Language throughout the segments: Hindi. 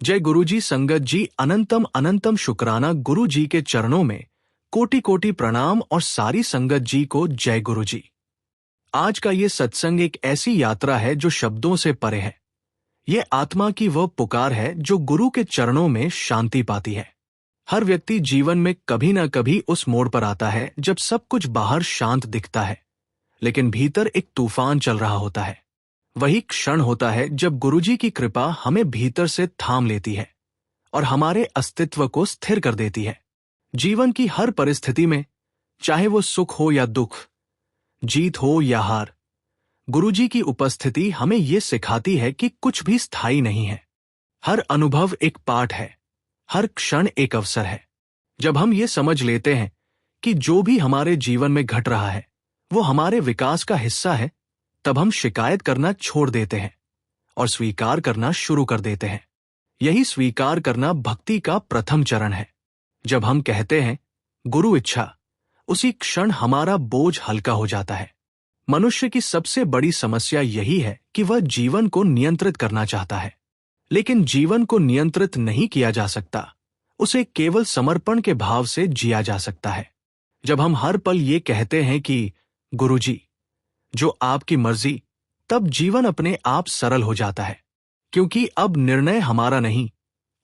जय गुरुजी। संगत जी, अनंतम अनंतम शुक्राना गुरु जी के चरणों में। कोटि कोटि प्रणाम और सारी संगत जी को जय गुरुजी। आज का ये सत्संग एक ऐसी यात्रा है जो शब्दों से परे है। ये आत्मा की वह पुकार है जो गुरु के चरणों में शांति पाती है। हर व्यक्ति जीवन में कभी ना कभी उस मोड़ पर आता है जब सब कुछ बाहर शांत दिखता है, लेकिन भीतर एक तूफान चल रहा होता है। वही क्षण होता है जब गुरुजी की कृपा हमें भीतर से थाम लेती है और हमारे अस्तित्व को स्थिर कर देती है। जीवन की हर परिस्थिति में, चाहे वो सुख हो या दुख, जीत हो या हार, गुरुजी की उपस्थिति हमें ये सिखाती है कि कुछ भी स्थायी नहीं है। हर अनुभव एक पाठ है, हर क्षण एक अवसर है। जब हम ये समझ लेते हैं कि जो भी हमारे जीवन में घट रहा है वो हमारे विकास का हिस्सा है, तब हम शिकायत करना छोड़ देते हैं और स्वीकार करना शुरू कर देते हैं। यही स्वीकार करना भक्ति का प्रथम चरण है। जब हम कहते हैं गुरु इच्छा, उसी क्षण हमारा बोझ हल्का हो जाता है। मनुष्य की सबसे बड़ी समस्या यही है कि वह जीवन को नियंत्रित करना चाहता है, लेकिन जीवन को नियंत्रित नहीं किया जा सकता। उसे केवल समर्पण के भाव से जिया जा सकता है। जब हम हर पल ये कहते हैं कि गुरुजी, जो आपकी मर्जी, तब जीवन अपने आप सरल हो जाता है, क्योंकि अब निर्णय हमारा नहीं,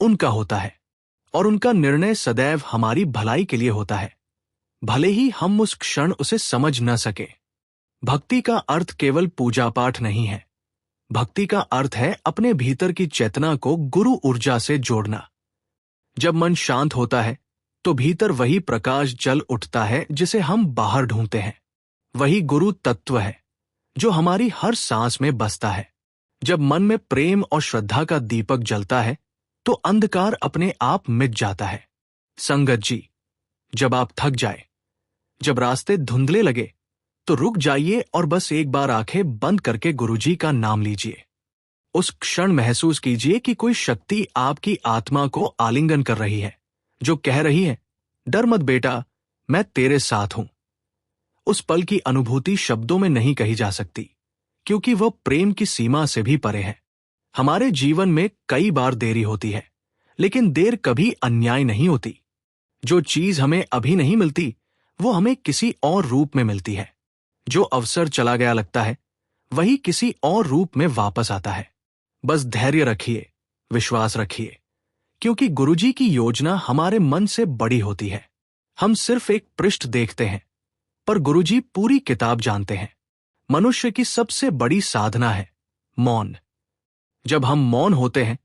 उनका होता है और उनका निर्णय सदैव हमारी भलाई के लिए होता है, भले ही हम उस क्षण उसे समझ न सके। भक्ति का अर्थ केवल पूजा पाठ नहीं है। भक्ति का अर्थ है अपने भीतर की चेतना को गुरु ऊर्जा से जोड़ना। जब मन शांत होता है तो भीतर वही प्रकाश जल उठता है जिसे हम बाहर ढूंढते हैं। वही गुरु तत्व है जो हमारी हर सांस में बसता है। जब मन में प्रेम और श्रद्धा का दीपक जलता है तो अंधकार अपने आप मिट जाता है। संगत जी, जब आप थक जाए, जब रास्ते धुंधले लगे, तो रुक जाइए और बस एक बार आंखें बंद करके गुरुजी का नाम लीजिए। उस क्षण महसूस कीजिए कि कोई शक्ति आपकी आत्मा को आलिंगन कर रही है, जो कह रही है, डर मत बेटा, मैं तेरे साथ हूं। उस पल की अनुभूति शब्दों में नहीं कही जा सकती, क्योंकि वह प्रेम की सीमा से भी परे है। हमारे जीवन में कई बार देरी होती है, लेकिन देर कभी अन्याय नहीं होती। जो चीज हमें अभी नहीं मिलती, वो हमें किसी और रूप में मिलती है। जो अवसर चला गया लगता है, वही किसी और रूप में वापस आता है। बस धैर्य रखिए, विश्वास रखिए, क्योंकि गुरुजी की योजना हमारे मन से बड़ी होती है। हम सिर्फ एक पृष्ठ देखते हैं, पर गुरुजी पूरी किताब जानते हैं। मनुष्य की सबसे बड़ी साधना है मौन। जब हम मौन होते हैं,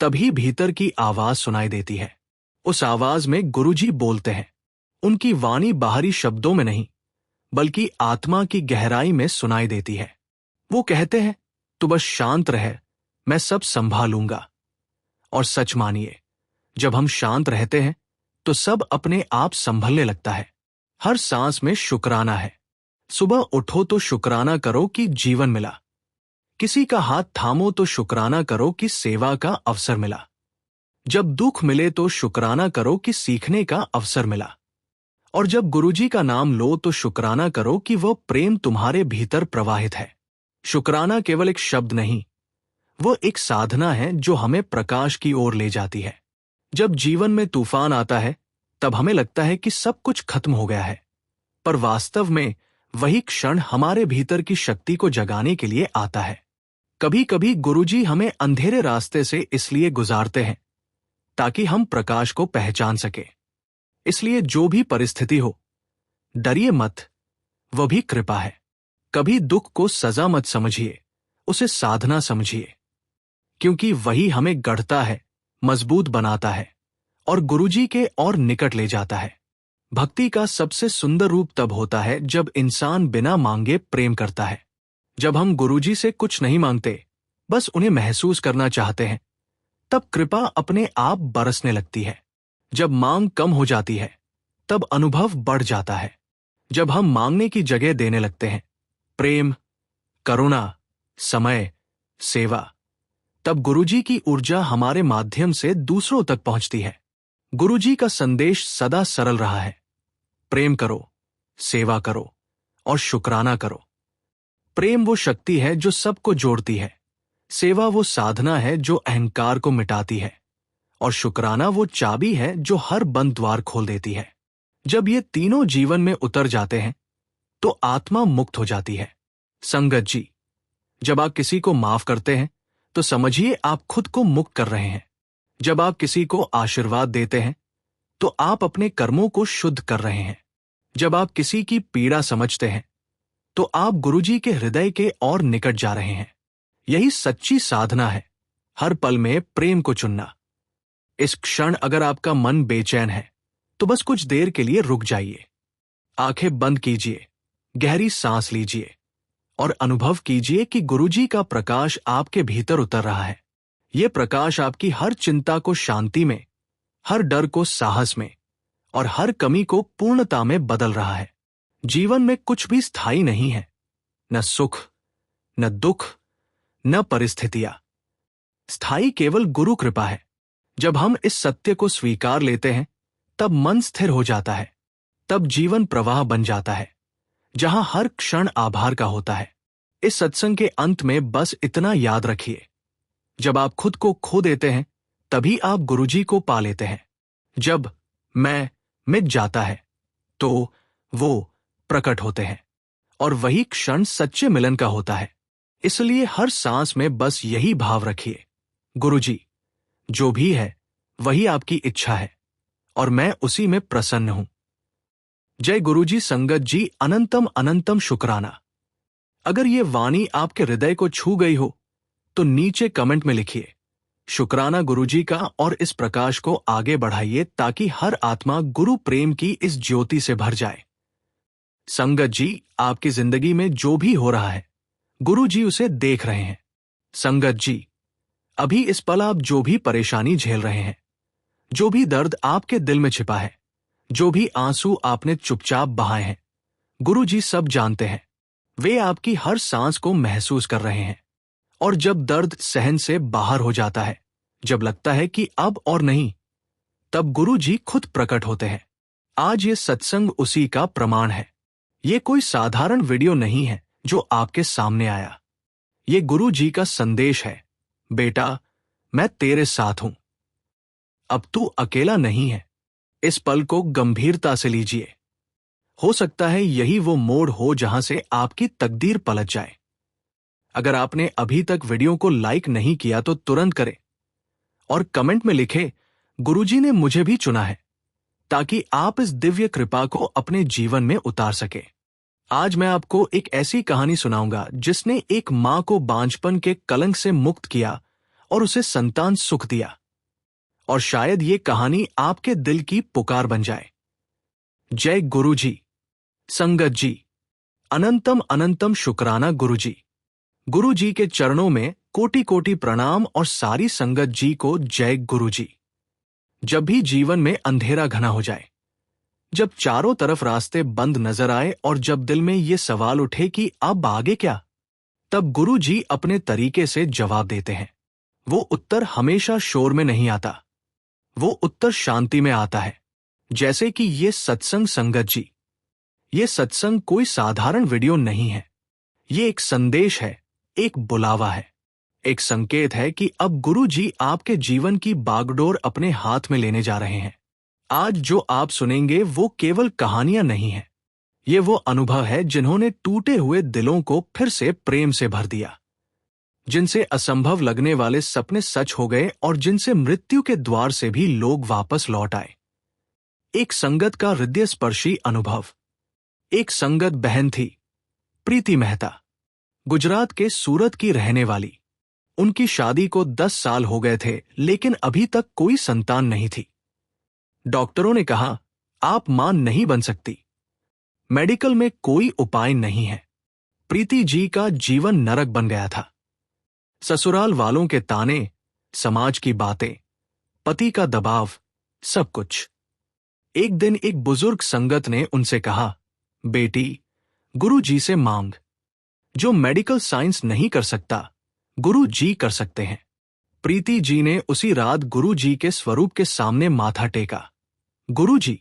तभी भीतर की आवाज सुनाई देती है। उस आवाज में गुरुजी बोलते हैं। उनकी वाणी बाहरी शब्दों में नहीं, बल्कि आत्मा की गहराई में सुनाई देती है। वो कहते हैं, तू बस शांत रह, मैं सब संभालूंगा। और सच मानिए, जब हम शांत रहते हैं तो सब अपने आप संभलने लगता है। हर सांस में शुक्राना है। सुबह उठो तो शुक्राना करो कि जीवन मिला। किसी का हाथ थामो तो शुक्राना करो कि सेवा का अवसर मिला। जब दुख मिले तो शुक्राना करो कि सीखने का अवसर मिला। और जब गुरुजी का नाम लो तो शुक्राना करो कि वह प्रेम तुम्हारे भीतर प्रवाहित है। शुक्राना केवल एक शब्द नहीं, वह एक साधना है जो हमें प्रकाश की ओर ले जाती है। जब जीवन में तूफान आता है, तब हमें लगता है कि सब कुछ खत्म हो गया है, पर वास्तव में वही क्षण हमारे भीतर की शक्ति को जगाने के लिए आता है। कभी कभी गुरुजी हमें अंधेरे रास्ते से इसलिए गुजारते हैं ताकि हम प्रकाश को पहचान सके। इसलिए जो भी परिस्थिति हो, डरिए मत, वह भी कृपा है। कभी दुख को सजा मत समझिए, उसे साधना समझिए, क्योंकि वही हमें गढ़ता है, मजबूत बनाता है और गुरुजी के और निकट ले जाता है। भक्ति का सबसे सुंदर रूप तब होता है जब इंसान बिना मांगे प्रेम करता है। जब हम गुरुजी से कुछ नहीं मांगते, बस उन्हें महसूस करना चाहते हैं, तब कृपा अपने आप बरसने लगती है। जब मांग कम हो जाती है, तब अनुभव बढ़ जाता है। जब हम मांगने की जगह देने लगते हैं, प्रेम, करुणा, समय, सेवा, तब गुरुजी की ऊर्जा हमारे माध्यम से दूसरों तक पहुंचती है। गुरुजी का संदेश सदा सरल रहा है, प्रेम करो, सेवा करो और शुक्राना करो। प्रेम वो शक्ति है जो सबको जोड़ती है। सेवा वो साधना है जो अहंकार को मिटाती है और शुक्राना वो चाबी है जो हर बंद द्वार खोल देती है। जब ये तीनों जीवन में उतर जाते हैं तो आत्मा मुक्त हो जाती है। संगत जी, जब आप किसी को माफ करते हैं तो समझिए आप खुद को मुक्त कर रहे हैं। जब आप किसी को आशीर्वाद देते हैं तो आप अपने कर्मों को शुद्ध कर रहे हैं। जब आप किसी की पीड़ा समझते हैं तो आप गुरुजी के हृदय के और निकट जा रहे हैं। यही सच्ची साधना है, हर पल में प्रेम को चुनना। इस क्षण अगर आपका मन बेचैन है तो बस कुछ देर के लिए रुक जाइए। आंखें बंद कीजिए, गहरी सांस लीजिए और अनुभव कीजिए कि गुरुजी का प्रकाश आपके भीतर उतर रहा है। यह प्रकाश आपकी हर चिंता को शांति में, हर डर को साहस में और हर कमी को पूर्णता में बदल रहा है। जीवन में कुछ भी स्थायी नहीं है, न सुख, न दुख, न परिस्थितियां। स्थायी केवल गुरु कृपा है। जब हम इस सत्य को स्वीकार लेते हैं तब मन स्थिर हो जाता है, तब जीवन प्रवाह बन जाता है जहां हर क्षण आभार का होता है। इस सत्संग के अंत में बस इतना याद रखिए, जब आप खुद को खो देते हैं तभी आप गुरुजी को पा लेते हैं। जब मैं मिट जाता है तो वो प्रकट होते हैं और वही क्षण सच्चे मिलन का होता है। इसलिए हर सांस में बस यही भाव रखिए, गुरुजी, जो भी है वही आपकी इच्छा है और मैं उसी में प्रसन्न हूं। जय गुरुजी। संगत जी, अनंतम अनंतम शुक्राना। अगर ये वाणी आपके हृदय को छू गई हो तो नीचे कमेंट में लिखिए शुक्राना गुरुजी का और इस प्रकाश को आगे बढ़ाइए ताकि हर आत्मा गुरु प्रेम की इस ज्योति से भर जाए। संगत जी, आपकी जिंदगी में जो भी हो रहा है गुरुजी उसे देख रहे हैं। संगत जी, अभी इस पल आप जो भी परेशानी झेल रहे हैं, जो भी दर्द आपके दिल में छिपा है, जो भी आंसू आपने चुपचाप बहाए हैं, गुरुजी सब जानते हैं। वे आपकी हर सांस को महसूस कर रहे हैं। और जब दर्द सहन से बाहर हो जाता है, जब लगता है कि अब और नहीं, तब गुरुजी खुद प्रकट होते हैं। आज ये सत्संग उसी का प्रमाण है। ये कोई साधारण वीडियो नहीं है जो आपके सामने आया। ये गुरुजी का संदेश है, बेटा मैं तेरे साथ हूं, अब तू अकेला नहीं है। इस पल को गंभीरता से लीजिए। हो सकता है यही वो मोड़ हो जहां से आपकी तकदीर पलट जाए। अगर आपने अभी तक वीडियो को लाइक नहीं किया तो तुरंत करें और कमेंट में लिखें, गुरुजी ने मुझे भी चुना है, ताकि आप इस दिव्य कृपा को अपने जीवन में उतार सके। आज मैं आपको एक ऐसी कहानी सुनाऊंगा जिसने एक मां को बांझपन के कलंक से मुक्त किया और उसे संतान सुख दिया। और शायद ये कहानी आपके दिल की पुकार बन जाए। जय गुरुजी। संगत जी, अनंतम अनंतम शुक्राना गुरुजी। गुरुजी के चरणों में कोटि कोटि प्रणाम और सारी संगत जी को जय गुरुजी। जब भी जीवन में अंधेरा घना हो जाए, जब चारों तरफ रास्ते बंद नजर आए और जब दिल में ये सवाल उठे कि अब आगे क्या, तब गुरुजी अपने तरीके से जवाब देते हैं। वो उत्तर हमेशा शोर में नहीं आता, वो उत्तर शांति में आता है। जैसे कि ये सत्संग। संगत जी, ये सत्संग कोई साधारण वीडियो नहीं है। ये एक संदेश है, एक बुलावा है, एक संकेत है कि अब गुरुजी आपके जीवन की बागडोर अपने हाथ में लेने जा रहे हैं। आज जो आप सुनेंगे वो केवल कहानियां नहीं है, ये वो अनुभव है जिन्होंने टूटे हुए दिलों को फिर से प्रेम से भर दिया, जिनसे असंभव लगने वाले सपने सच हो गए और जिनसे मृत्यु के द्वार से भी लोग वापस लौट आए। एक संगत का हृदय स्पर्शी अनुभव। एक संगत बहन थी, प्रीति मेहता, गुजरात के सूरत की रहने वाली। उनकी शादी को 10 साल हो गए थे, लेकिन अभी तक कोई संतान नहीं थी। डॉक्टरों ने कहा, आप मां नहीं बन सकती, मेडिकल में कोई उपाय नहीं है। प्रीति जी का जीवन नरक बन गया था। ससुराल वालों के ताने, समाज की बातें, पति का दबाव, सब कुछ। एक दिन एक बुजुर्ग संगत ने उनसे कहा, बेटी, गुरु जी से मांग। जो मेडिकल साइंस नहीं कर सकता, गुरु जी कर सकते हैं। प्रीति जी ने उसी रात गुरु जी के स्वरूप के सामने माथा टेका। गुरु जी,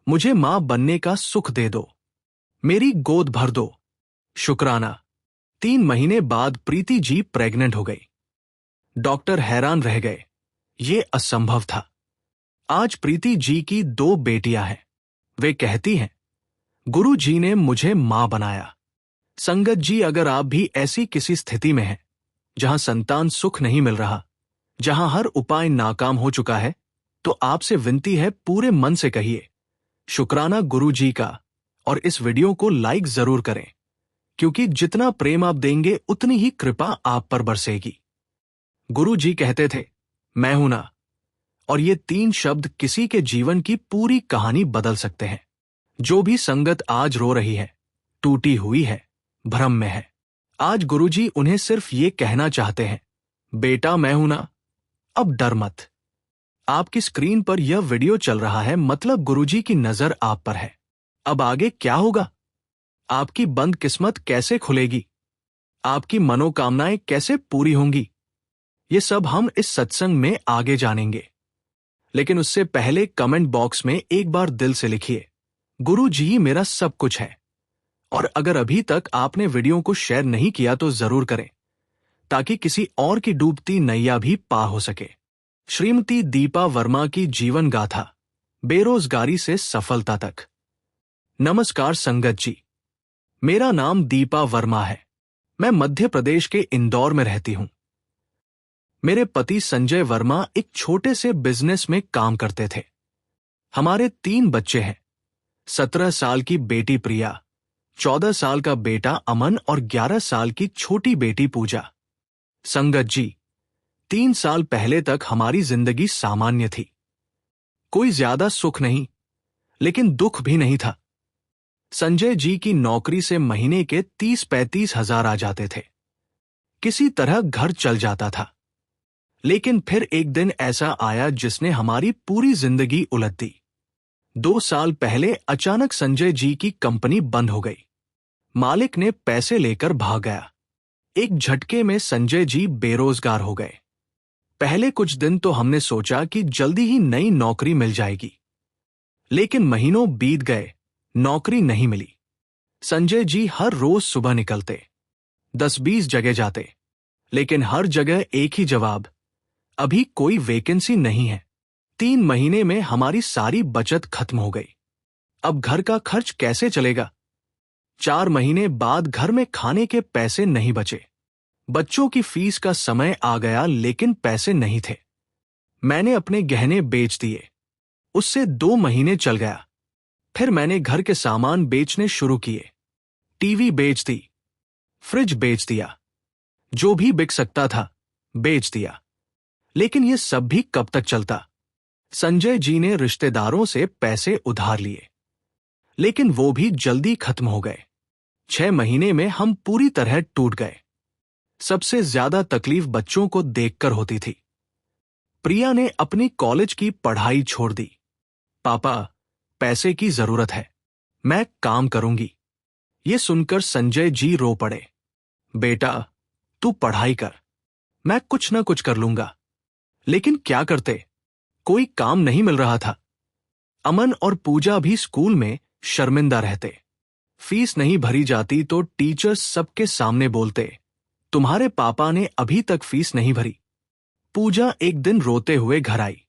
मुझे मां बनने का सुख दे दो, मेरी गोद भर दो। शुक्राना। 3 महीने बाद प्रीति जी प्रेग्नेंट हो गई। डॉक्टर हैरान रह गए। ये असंभव था। आज प्रीति जी की 2 बेटियां हैं। वे कहती हैं, गुरु जी ने मुझे मां बनाया। संगत जी, अगर आप भी ऐसी किसी स्थिति में हैं जहां संतान सुख नहीं मिल रहा, जहां हर उपाय नाकाम हो चुका है, तो आपसे विनती है, पूरे मन से कहिए शुक्राना गुरु जी का, और इस वीडियो को लाइक जरूर करें, क्योंकि जितना प्रेम आप देंगे उतनी ही कृपा आप पर बरसेगी। गुरु जी कहते थे, मैं हूं ना, और ये 3 शब्द किसी के जीवन की पूरी कहानी बदल सकते हैं। जो भी संगत आज रो रही है, टूटी हुई है, भ्रम में है, आज गुरुजी उन्हें सिर्फ ये कहना चाहते हैं, बेटा मैं हूं ना, अब डर मत। आपकी स्क्रीन पर यह वीडियो चल रहा है, मतलब गुरुजी की नजर आप पर है। अब आगे क्या होगा? आपकी बंद किस्मत कैसे खुलेगी? आपकी मनोकामनाएं कैसे पूरी होंगी? ये सब हम इस सत्संग में आगे जानेंगे। लेकिन उससे पहले कमेंट बॉक्स में एक बार दिल से लिखिए, गुरु जी मेरा सब कुछ है। और अगर अभी तक आपने वीडियो को शेयर नहीं किया तो जरूर करें, ताकि किसी और की डूबती नैया भी पार हो सके। श्रीमती दीपा वर्मा की जीवन गाथा, बेरोजगारी से सफलता तक। नमस्कार संगत जी, मेरा नाम दीपा वर्मा है। मैं मध्य प्रदेश के इंदौर में रहती हूं। मेरे पति संजय वर्मा एक छोटे से बिजनेस में काम करते थे। हमारे 3 बच्चे हैं, 17 साल की बेटी प्रिया, 14 साल का बेटा अमन और 11 साल की छोटी बेटी पूजा। संगत जी, 3 साल पहले तक हमारी जिंदगी सामान्य थी। कोई ज्यादा सुख नहीं, लेकिन दुख भी नहीं था। संजय जी की नौकरी से महीने के 30-35 हजार आ जाते थे। किसी तरह घर चल जाता था। लेकिन फिर एक दिन ऐसा आया जिसने हमारी पूरी जिंदगी उलट दी। 2 साल पहले अचानक संजय जी की कंपनी बंद हो गई। मालिक ने पैसे लेकर भाग गया। एक झटके में संजय जी बेरोजगार हो गए। पहले कुछ दिन तो हमने सोचा कि जल्दी ही नई नौकरी मिल जाएगी, लेकिन महीनों बीत गए, नौकरी नहीं मिली। संजय जी हर रोज सुबह निकलते, 10-20 जगह जाते, लेकिन हर जगह एक ही जवाब, अभी कोई वैकेंसी नहीं है। 3 महीने में हमारी सारी बचत खत्म हो गई। अब घर का खर्च कैसे चलेगा? 4 महीने बाद घर में खाने के पैसे नहीं बचे। बच्चों की फीस का समय आ गया, लेकिन पैसे नहीं थे। मैंने अपने गहने बेच दिए। उससे 2 महीने चल गया। फिर मैंने घर के सामान बेचने शुरू किए। टीवी बेच दी, फ्रिज बेच दिया, जो भी बिक सकता था बेच दिया। लेकिन ये सब भी कब तक चलता? संजय जी ने रिश्तेदारों से पैसे उधार लिए, लेकिन वो भी जल्दी खत्म हो गए। 6 महीने में हम पूरी तरह टूट गए। सबसे ज्यादा तकलीफ बच्चों को देखकर होती थी। प्रिया ने अपनी कॉलेज की पढ़ाई छोड़ दी। पापा, पैसे की जरूरत है, मैं काम करूंगी। ये सुनकर संजय जी रो पड़े। बेटा, तू पढ़ाई कर, मैं कुछ ना कुछ कर लूंगा। लेकिन क्या करते? कोई काम नहीं मिल रहा था। अमन और पूजा भी स्कूल में शर्मिंदा रहते। फीस नहीं भरी जाती तो टीचर्स सबके सामने बोलते, तुम्हारे पापा ने अभी तक फीस नहीं भरी। पूजा एक दिन रोते हुए घर आई।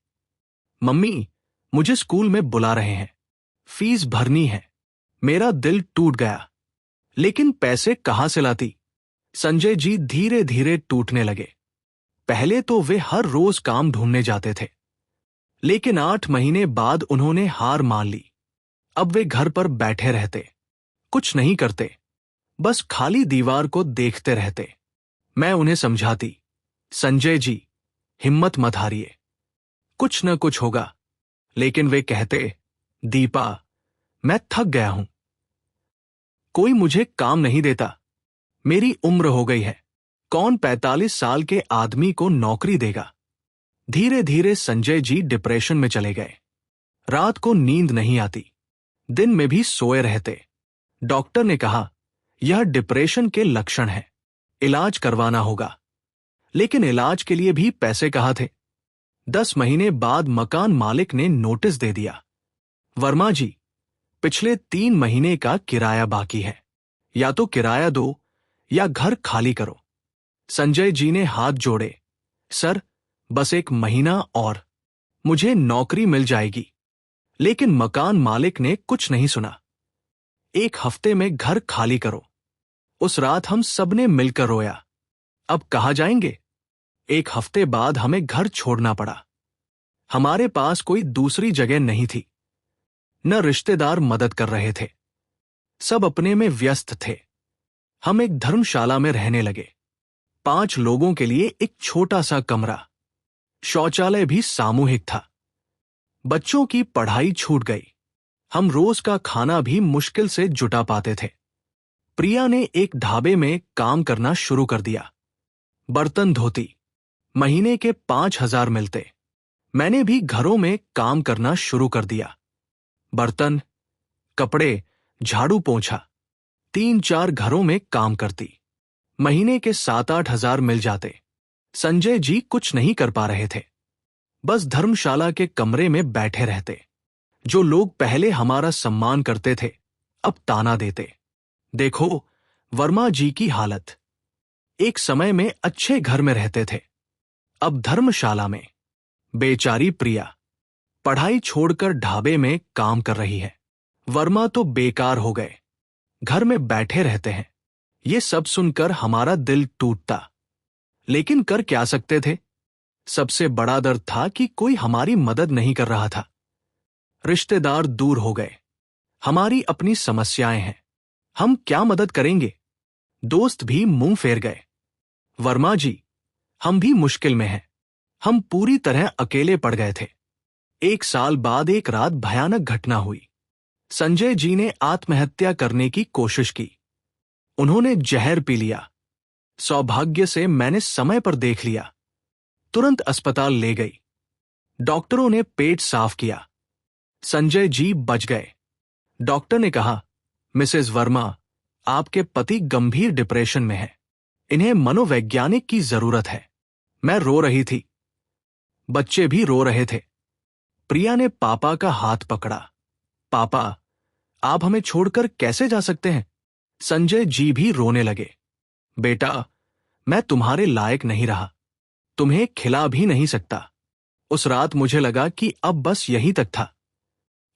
मम्मी, मुझे स्कूल में बुला रहे हैं, फीस भरनी है। मेरा दिल टूट गया, लेकिन पैसे कहां से लाती? संजय जी धीरे धीरे टूटने लगे। पहले तो वे हर रोज काम ढूंढने जाते थे, लेकिन 8 महीने बाद उन्होंने हार मान ली। अब वे घर पर बैठे रहते, कुछ नहीं करते, बस खाली दीवार को देखते रहते। मैं उन्हें समझाती, संजय जी, हिम्मत मत हारिए, कुछ न कुछ होगा। लेकिन वे कहते, दीपा, मैं थक गया हूं, कोई मुझे काम नहीं देता, मेरी उम्र हो गई है, कौन 45 साल के आदमी को नौकरी देगा? धीरे धीरे संजय जी डिप्रेशन में चले गए। रात को नींद नहीं आती, दिन में भी सोए रहते। डॉक्टर ने कहा, यह डिप्रेशन के लक्षण है, इलाज करवाना होगा। लेकिन इलाज के लिए भी पैसे कहाँ थे? 10 महीने बाद मकान मालिक ने नोटिस दे दिया, वर्मा जी, पिछले 3 महीने का किराया बाकी है, या तो किराया दो या घर खाली करो। संजय जी ने हाथ जोड़े, सर, बस 1 महीना और मुझे नौकरी मिल जाएगी। लेकिन मकान मालिक ने कुछ नहीं सुना। 1 हफ्ते में घर खाली करो। उस रात हम सबने मिलकर रोया। अब कहाँ जाएंगे? 1 हफ्ते बाद हमें घर छोड़ना पड़ा। हमारे पास कोई दूसरी जगह नहीं थी। न रिश्तेदार मदद कर रहे थे। सब अपने में व्यस्त थे। हम एक धर्मशाला में रहने लगे। 5 लोगों के लिए एक छोटा सा कमरा। शौचालय भी सामूहिक था। बच्चों की पढ़ाई छूट गई। हम रोज का खाना भी मुश्किल से जुटा पाते थे। प्रिया ने एक ढाबे में काम करना शुरू कर दिया। बर्तन धोती। महीने के 5,000 मिलते। मैंने भी घरों में काम करना शुरू कर दिया। बर्तन, कपड़े, झाड़ू पोंछा। 3-4 घरों में काम करती। महीने के 7-8 हजार मिल जाते। संजय जी कुछ नहीं कर पा रहे थे। बस धर्मशाला के कमरे में बैठे रहते। जो लोग पहले हमारा सम्मान करते थे, अब ताना देते। देखो वर्मा जी की हालत। एक समय में अच्छे घर में रहते थे, अब धर्मशाला में। बेचारी प्रिया पढ़ाई छोड़कर ढाबे में काम कर रही है। वर्मा तो बेकार हो गए, घर में बैठे रहते हैं। ये सब सुनकर हमारा दिल टूटता। लेकिन कर क्या सकते थे? सबसे बड़ा दर्द था कि कोई हमारी मदद नहीं कर रहा था। रिश्तेदार दूर हो गए। हमारी अपनी समस्याएं हैं, हम क्या मदद करेंगे? दोस्त भी मुंह फेर गए। वर्मा जी, हम भी मुश्किल में हैं। हम पूरी तरह अकेले पड़ गए थे। 1 साल बाद एक रात भयानक घटना हुई। संजय जी ने आत्महत्या करने की कोशिश की। उन्होंने जहर पी लिया। सौभाग्य से मैंने समय पर देख लिया। तुरंत अस्पताल ले गई। डॉक्टरों ने पेट साफ किया। संजय जी बच गए। डॉक्टर ने कहा, मिसेस वर्मा, आपके पति गंभीर डिप्रेशन में हैं। इन्हें मनोवैज्ञानिक की जरूरत है। मैं रो रही थी। बच्चे भी रो रहे थे। प्रिया ने पापा का हाथ पकड़ा। पापा, आप हमें छोड़कर कैसे जा सकते हैं? संजय जी भी रोने लगे। बेटा, मैं तुम्हारे लायक नहीं रहा। तुम्हें खिला भी नहीं सकता। उस रात मुझे लगा कि अब बस यहीं तक था।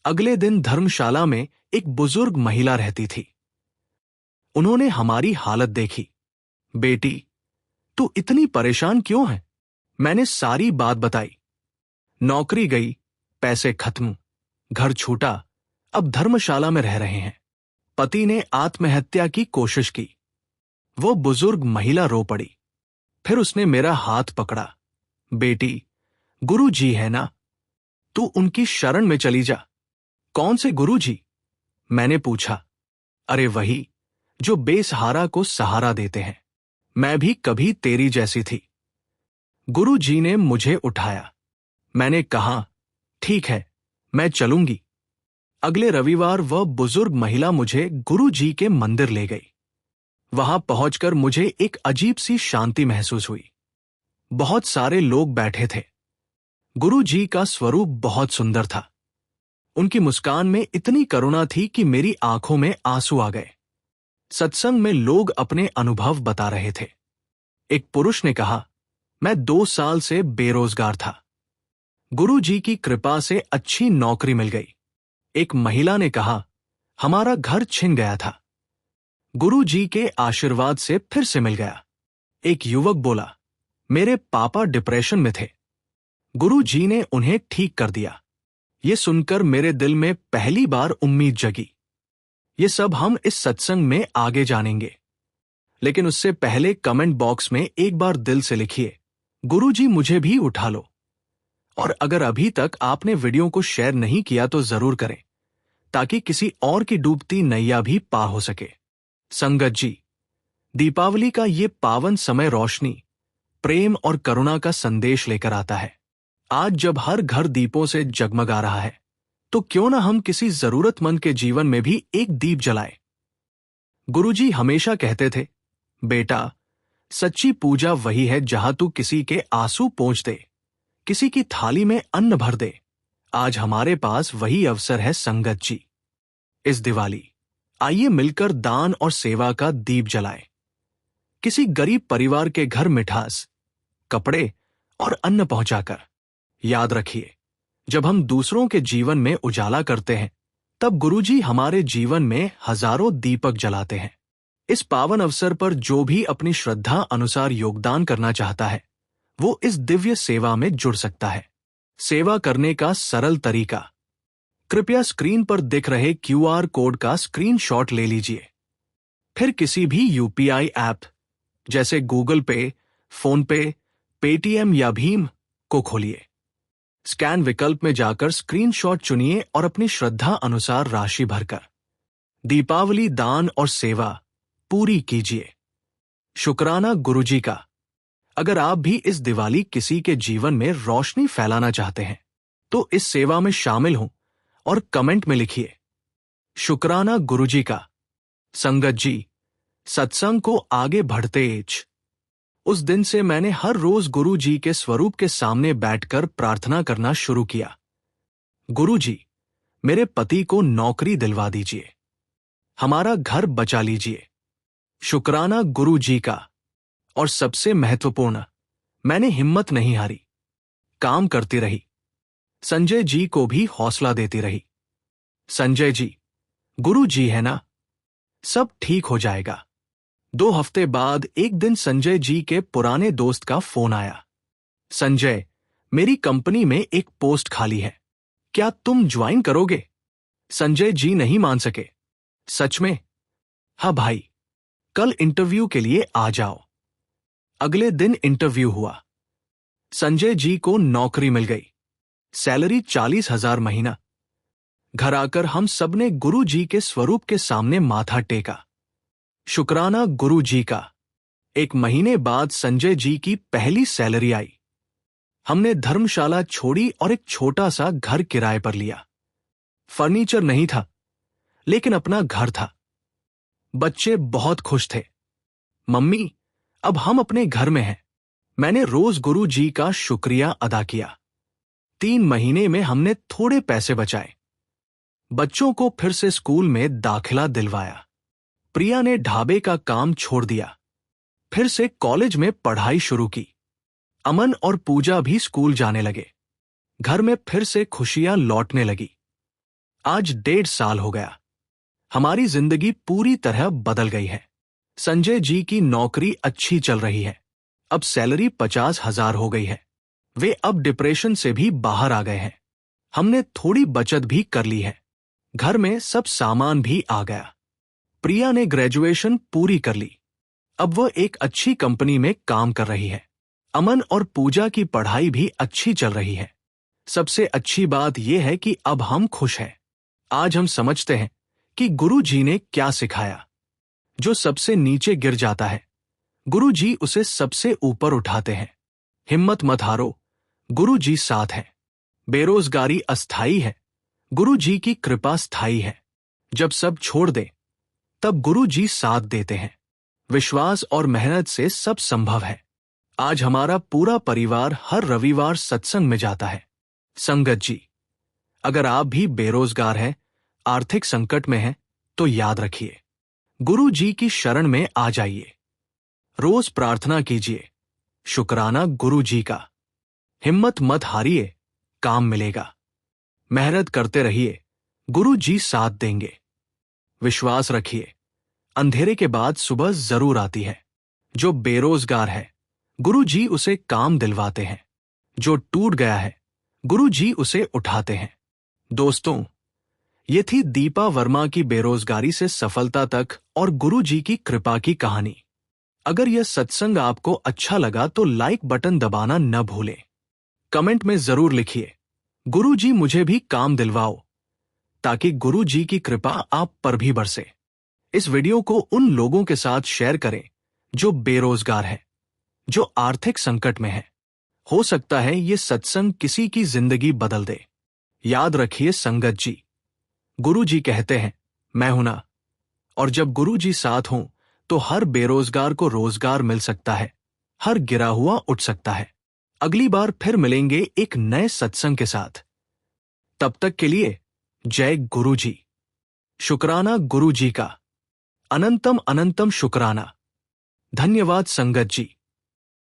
अगले दिन धर्मशाला में एक बुजुर्ग महिला रहती थी। उन्होंने हमारी हालत देखी। बेटी, तू इतनी परेशान क्यों है? मैंने सारी बात बताई। नौकरी गई, पैसे खत्म, घर छूटा, अब धर्मशाला में रह रहे हैं। पति ने आत्महत्या की कोशिश की। वो बुजुर्ग महिला रो पड़ी। फिर उसने मेरा हाथ पकड़ा। बेटी, गुरु जी है ना, तू उनकी शरण में चली जा। कौन से गुरु जी? मैंने पूछा। अरे वही जो बेसहारा को सहारा देते हैं। मैं भी कभी तेरी जैसी थी। गुरु जी ने मुझे उठाया। मैंने कहा, ठीक है, मैं चलूंगी। अगले रविवार वह बुजुर्ग महिला मुझे गुरु जी के मंदिर ले गई। वहां पहुंचकर मुझे एक अजीब सी शांति महसूस हुई। बहुत सारे लोग बैठे थे। गुरु जी का स्वरूप बहुत सुंदर था। उनकी मुस्कान में इतनी करुणा थी कि मेरी आंखों में आंसू आ गए। सत्संग में लोग अपने अनुभव बता रहे थे। एक पुरुष ने कहा, मैं 2 साल से बेरोजगार था। गुरु जी की कृपा से अच्छी नौकरी मिल गई। एक महिला ने कहा, हमारा घर छिन गया था। गुरु जी के आशीर्वाद से फिर से मिल गया। एक युवक बोला, मेरे पापा डिप्रेशन में थे। गुरु जी ने उन्हें ठीक कर दिया। ये सुनकर मेरे दिल में पहली बार उम्मीद जगी। ये सब हम इस सत्संग में आगे जानेंगे। लेकिन उससे पहले कमेंट बॉक्स में एक बार दिल से लिखिए, गुरु जी मुझे भी उठा लो। और अगर अभी तक आपने वीडियो को शेयर नहीं किया तो जरूर करें, ताकि किसी और की डूबती नैया भी पार हो सके। संगत जी, दीपावली का ये पावन समय रोशनी, प्रेम और करुणा का संदेश लेकर आता है। आज जब हर घर दीपों से जगमगा रहा है, तो क्यों ना हम किसी जरूरतमंद के जीवन में भी एक दीप जलाएं। गुरुजी हमेशा कहते थे, बेटा, सच्ची पूजा वही है जहां तू किसी के आंसू पोंछ दे, किसी की थाली में अन्न भर दे। आज हमारे पास वही अवसर है संगत जी। इस दिवाली आइए मिलकर दान और सेवा का दीप जलाएं। किसी गरीब परिवार के घर मिठास, कपड़े और अन्न पहुंचाकर। याद रखिए, जब हम दूसरों के जीवन में उजाला करते हैं, तब गुरुजी हमारे जीवन में हजारों दीपक जलाते हैं। इस पावन अवसर पर जो भी अपनी श्रद्धा अनुसार योगदान करना चाहता है, वो इस दिव्य सेवा में जुड़ सकता है। सेवा करने का सरल तरीका, कृपया स्क्रीन पर दिख रहे क्यूआर कोड का स्क्रीनशॉट ले लीजिए। फिर किसी भी यूपीआई ऐप जैसे गूगल पे, फोन पे, पेटीएम या भीम को खोलिए। स्कैन विकल्प में जाकर स्क्रीनशॉट चुनिए और अपनी श्रद्धा अनुसार राशि भरकर दीपावली दान और सेवा पूरी कीजिए। शुक्राना गुरुजी का। अगर आप भी इस दिवाली किसी के जीवन में रोशनी फैलाना चाहते हैं, तो इस सेवा में शामिल हों और कमेंट में लिखिए, शुक्राना गुरुजी का। संगत जी, सत्संग को आगे बढ़ते उस दिन से मैंने हर रोज गुरु जी के स्वरूप के सामने बैठकर प्रार्थना करना शुरू किया। गुरु जी, मेरे पति को नौकरी दिलवा दीजिए, हमारा घर बचा लीजिए। शुक्राना गुरु जी का। और सबसे महत्वपूर्ण, मैंने हिम्मत नहीं हारी, काम करती रही। संजय जी को भी हौसला देती रही। संजय जी, गुरु जी है ना, सब ठीक हो जाएगा। 2 हफ्ते बाद एक दिन संजय जी के पुराने दोस्त का फोन आया। संजय, मेरी कंपनी में एक पोस्ट खाली है, क्या तुम ज्वाइन करोगे? संजय जी नहीं मान सके। सच में? हाँ भाई, कल इंटरव्यू के लिए आ जाओ। अगले दिन इंटरव्यू हुआ। संजय जी को नौकरी मिल गई, सैलरी 40,000 महीना। घर आकर हम सबने गुरु जी के स्वरूप के सामने माथा टेका। शुक्राना गुरु जी का। 1 महीने बाद संजय जी की पहली सैलरी आई। हमने धर्मशाला छोड़ी और एक छोटा सा घर किराए पर लिया। फर्नीचर नहीं था, लेकिन अपना घर था। बच्चे बहुत खुश थे। मम्मी, अब हम अपने घर में हैं। मैंने रोज गुरु जी का शुक्रिया अदा किया। 3 महीने में हमने थोड़े पैसे बचाए। बच्चों को फिर से स्कूल में दाखिला दिलवाया। प्रिया ने ढाबे का काम छोड़ दिया, फिर से कॉलेज में पढ़ाई शुरू की। अमन और पूजा भी स्कूल जाने लगे। घर में फिर से खुशियां लौटने लगी। आज 1.5 साल हो गया। हमारी जिंदगी पूरी तरह बदल गई है। संजय जी की नौकरी अच्छी चल रही है। अब सैलरी 50,000 हो गई है। वे अब डिप्रेशन से भी बाहर आ गए हैं। हमने थोड़ी बचत भी कर ली है। घर में सब सामान भी आ गया। प्रिया ने ग्रेजुएशन पूरी कर ली। अब वह एक अच्छी कंपनी में काम कर रही है। अमन और पूजा की पढ़ाई भी अच्छी चल रही है। सबसे अच्छी बात यह है कि अब हम खुश हैं। आज हम समझते हैं कि गुरु जी ने क्या सिखाया। जो सबसे नीचे गिर जाता है, गुरु जी उसे सबसे ऊपर उठाते हैं। हिम्मत मत हारो, गुरु जी साथ है। बेरोजगारी अस्थाई है, गुरु जी की कृपा स्थायी है। जब सब छोड़ दे, तब गुरु जी साथ देते हैं। विश्वास और मेहनत से सब संभव है। आज हमारा पूरा परिवार हर रविवार सत्संग में जाता है। संगत जी, अगर आप भी बेरोजगार हैं, आर्थिक संकट में हैं, तो याद रखिए, गुरु जी की शरण में आ जाइए। रोज प्रार्थना कीजिए, शुक्राना गुरु जी का। हिम्मत मत हारिए, काम मिलेगा। मेहनत करते रहिए, गुरु जी साथ देंगे। विश्वास रखिए, अंधेरे के बाद सुबह जरूर आती है। जो बेरोजगार है, गुरु जी उसे काम दिलवाते हैं। जो टूट गया है, गुरु जी उसे उठाते हैं। दोस्तों, ये थी दीपा वर्मा की बेरोजगारी से सफलता तक और गुरु जी की कृपा की कहानी। अगर यह सत्संग आपको अच्छा लगा तो लाइक बटन दबाना न भूलें। कमेंट में जरूर लिखिए, गुरु जी मुझे भी काम दिलवाओ, ताकि गुरु जी की कृपा आप पर भी बरसे। इस वीडियो को उन लोगों के साथ शेयर करें जो बेरोजगार हैं, जो आर्थिक संकट में हैं। हो सकता है ये सत्संग किसी की जिंदगी बदल दे। याद रखिए संगत जी, गुरु जी कहते हैं, मैं हूं ना। और जब गुरु जी साथ हों, तो हर बेरोजगार को रोजगार मिल सकता है, हर गिरा हुआ उठ सकता है। अगली बार फिर मिलेंगे एक नए सत्संग के साथ। तब तक के लिए जय गुरु जी। शुक्राना गुरु जी का। अनंतम अनंतम शुक्राना। धन्यवाद संगत जी।